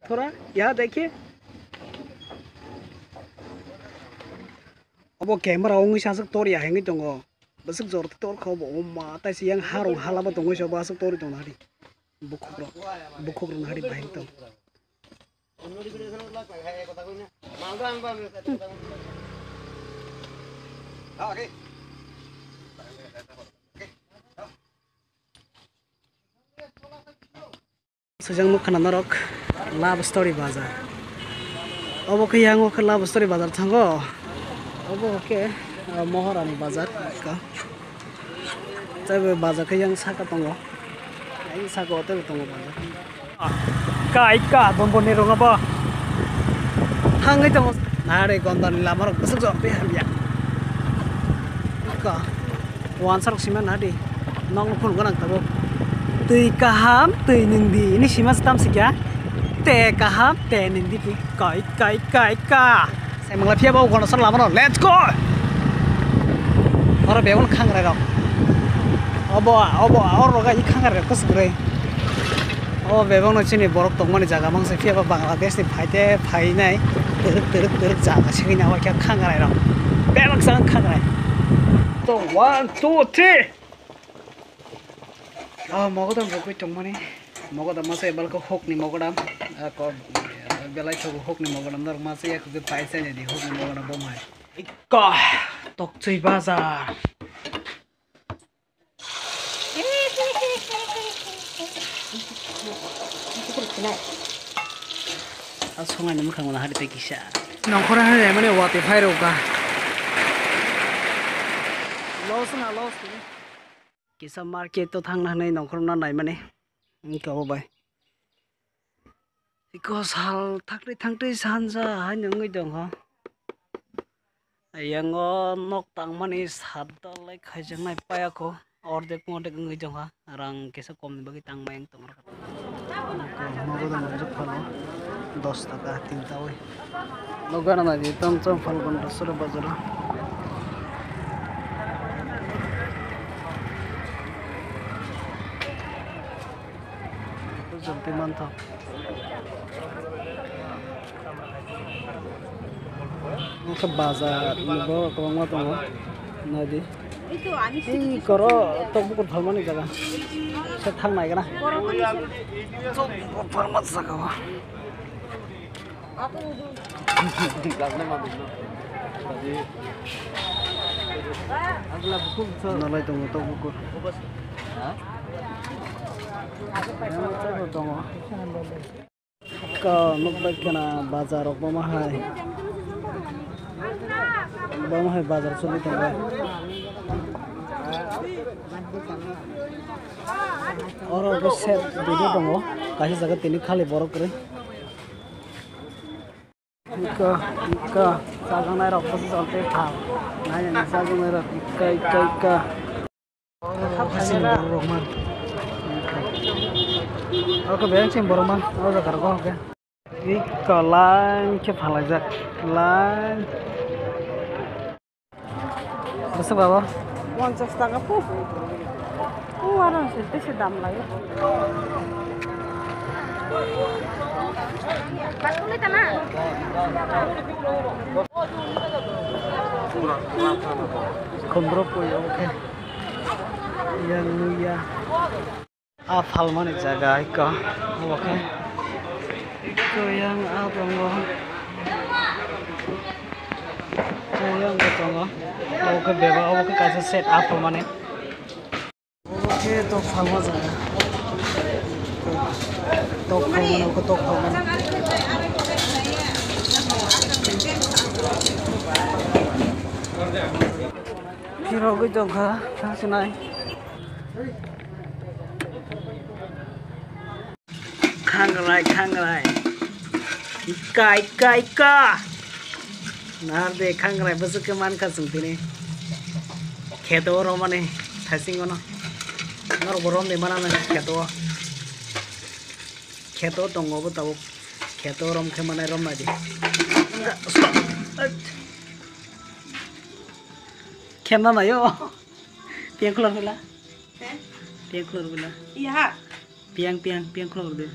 थोड़ा यहाँ देखिए अब कैमरा ong सासक तोरी हैंगे दंगो बसक जोर तोर खौ अमा ताइसे yang harung halaba दंगो सब बासक तोरी दंग हारि बुखुग्रो हारि बाहें दं sejang mukana narok love story bazar obo ke yang ke love story bazar thango obo ke moharani bazar ka tabe bazar ke yang saka tongo ai saka hotel tongo bazar ka bomboni ronga ba hangai tongo nare gondani lamarok besok jok be hamya ka wan sarok siman nadi nong phun gonang tabo tui kaham tui ningdi ini simas tam sikya te kaham te ningdi pi kai ka saya mengelapia bau kono sar lamaro let's go ora begon khangre ro obo oro ga i khangre ko sgre o bebong no chini borok tongmani jaga mangse pia ba bangladesh ni phai nai teruk jaga singina wa kya khangre ro bebak sang khangre to 1 2 3 mogodam bokoi tongmani mogodam masa ebalko hokni mogodam ko belai thogo hokni mogodam dar masa yak ge paisa ne di hokni mogodam bomai ikka tokchei bazar asonga ni mukhang hari te kisa nongkhora hare mane wate phairo ka los kisa market to thangna nei nongkhorna nai mane ka bai because hal thangtri sanja hanungoi dong ha yango nok tangmani sadalai khaijangnai payako ordek modek ngoi dong ha rang kisa kom bagi tangmayang tongor mogoda manjuk phalo 10 taka 3 ta oi logana na di tom phal gon sura bazara jumpi mantap ke bazar nibo kawang tongo nadi itu ani ini koro tok bukur phalmani jaga se thang nai kana tok bukur phalmat sakawa aku glasna ma bino tadi agla bukur nalai tongo tok bukur ha ka nukbak kana bazar bomahai bazar suli tongo oro set video tongo kasi jaga tini khali borok kore ka saganai rok pasi salte tha nai ni saganai rok ka rohman oke benceng boroman oke kargo oke ika lain ke phalajak lain besok baba 50 টাকা পু ও আর বেশি দাম লাগে বাটুলি তা না khondro poi oke yang ya falmani jaga ika oke iko yang abongo yang betongo oke beba oke kaisa set up mane oke to falma jaga tok mane oke tok mane hiro ge jongha thasunai khangrai ika narde khangrai besok ke man ka sungtini kheto ro mane thasingono nor borom de mana kheto tongo bo tabo kheto rom khe mane rom na di khenna na yo piang khulor bila piang khulor bila iya piang khulor de